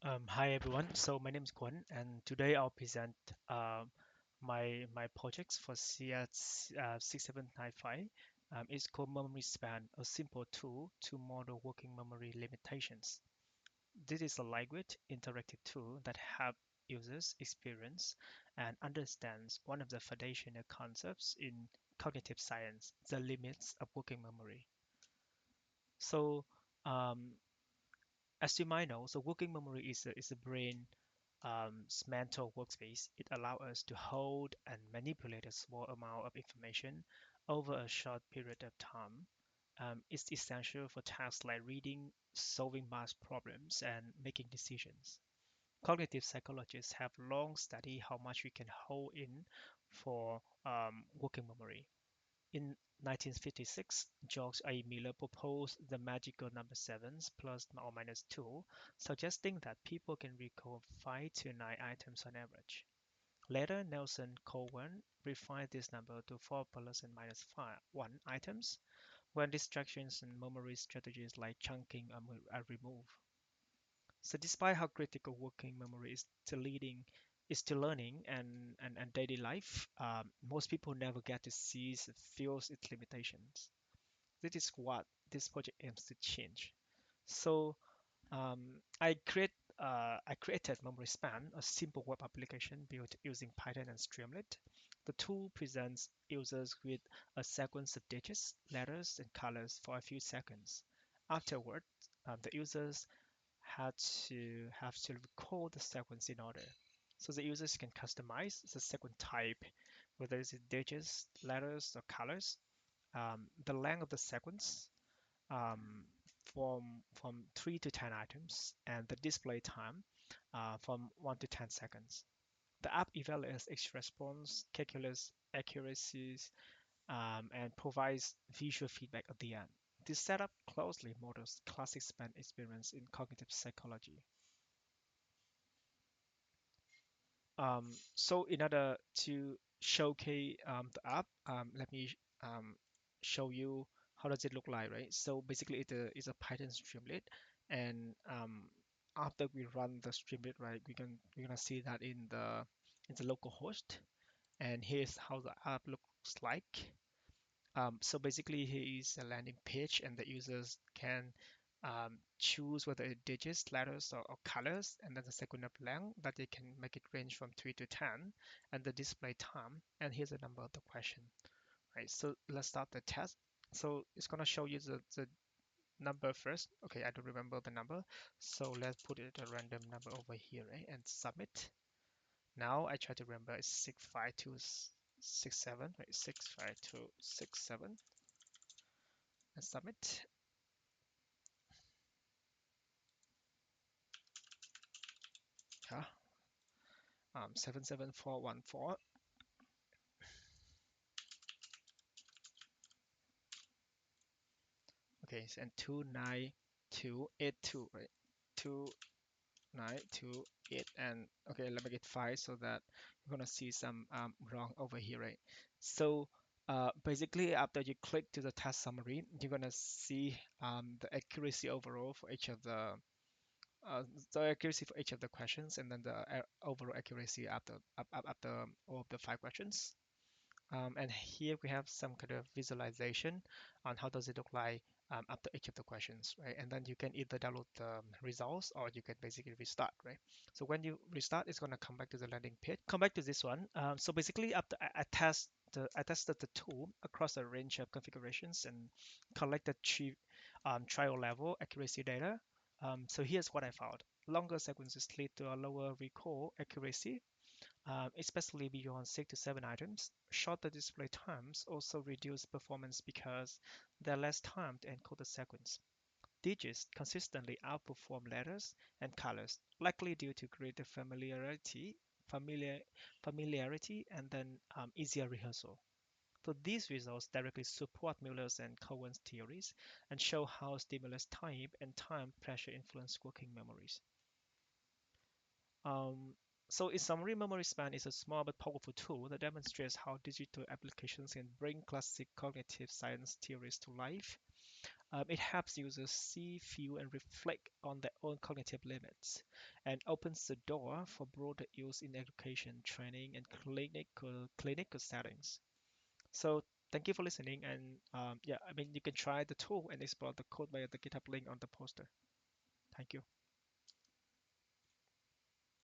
Hi everyone. So my name is Quan, and today I'll present my projects for CS 6795. It's called Memory Span, a simple tool to model working memory limitations. This is a lightweight interactive tool that helps users experience and understands one of the foundational concepts in cognitive science, the limits of working memory. So um, as you might know, so working memory is a brain mental workspace. It allows us to hold and manipulate a small amount of information over a short period of time. It's essential for tasks like reading, solving math problems, and making decisions. Cognitive psychologists have long studied how much we can hold in for working memory. In 1956, George A. Miller proposed the magical number sevens plus or minus 2, suggesting that people can recall 5 to 9 items on average. Later, Nelson Cowan refined this number to 4 plus and minus 5, 1 items when distractions and memory strategies like chunking are removed. So despite how critical working memory is to learning and daily life, most people never get to see feel its limitations. This is what this project aims to change. So I created Memory Span, a simple web application built using Python and Streamlit. The tool presents users with a sequence of digits, letters, and colors for a few seconds. Afterward, the users have to recall the sequence in order. So the users can customize the sequence type, whether it's digits, letters, or colors, the length of the sequence, um, from 3 to 10 items, and the display time from 1 to 10 seconds. The app evaluates each response, calculates accuracies, and provides visual feedback at the end. This setup closely models classic span experience in cognitive psychology. So in order to showcase the app, let me show you how does it look like, right? So basically, it's a Python Streamlit, and after we run the Streamlit, right, we're gonna see that in the local host, and here's how the app looks like. So basically, here is a landing page, and the users can choose whether it digits, letters, or colors, and then the second of length that they can make it range from 3 to 10, and the display time. And here's the number of the question. Right. So let's start the test. So it's gonna show you the number first. Okay, I don't remember the number, so let's put it a random number over here, right? And submit. Now I try to remember it's 65267, right? 65267 and submit. Yeah, 77414. Okay, and 29282, right? 29282, and okay, let me get 5 so that you're gonna see some wrong over here, right? So basically, after you click to the task summary, you're gonna see the accuracy overall for each of uh, the accuracy for each of the questions, and then the overall accuracy after all of the 5 questions. And here we have some kind of visualization on how does it look like after each of the questions, right? And then you can either download the results or you can basically restart, right? So when you restart, it's going to come back to the landing page. Come back to this one. So basically, after I tested the tool across a range of configurations and collected trial level accuracy data. So here's what I found. Longer sequences lead to a lower recall accuracy, especially beyond 6 to 7 items. Shorter display times also reduce performance because there's less time to encode the sequence. Digits consistently outperform letters and colors, likely due to greater familiar, familiarity, and then easier rehearsal. So these results directly support Miller's and Cohen's theories and show how stimulus type and time pressure influence working memories. Um, so in summary, memory span is a small but powerful tool that demonstrates how digital applications can bring classic cognitive science theories to life. It helps users see, feel, and reflect on their own cognitive limits and opens the door for broader use in education, training, and clinical settings. So thank you for listening. And yeah, I mean, you can try the tool and explore the code via the GitHub link on the poster. Thank you.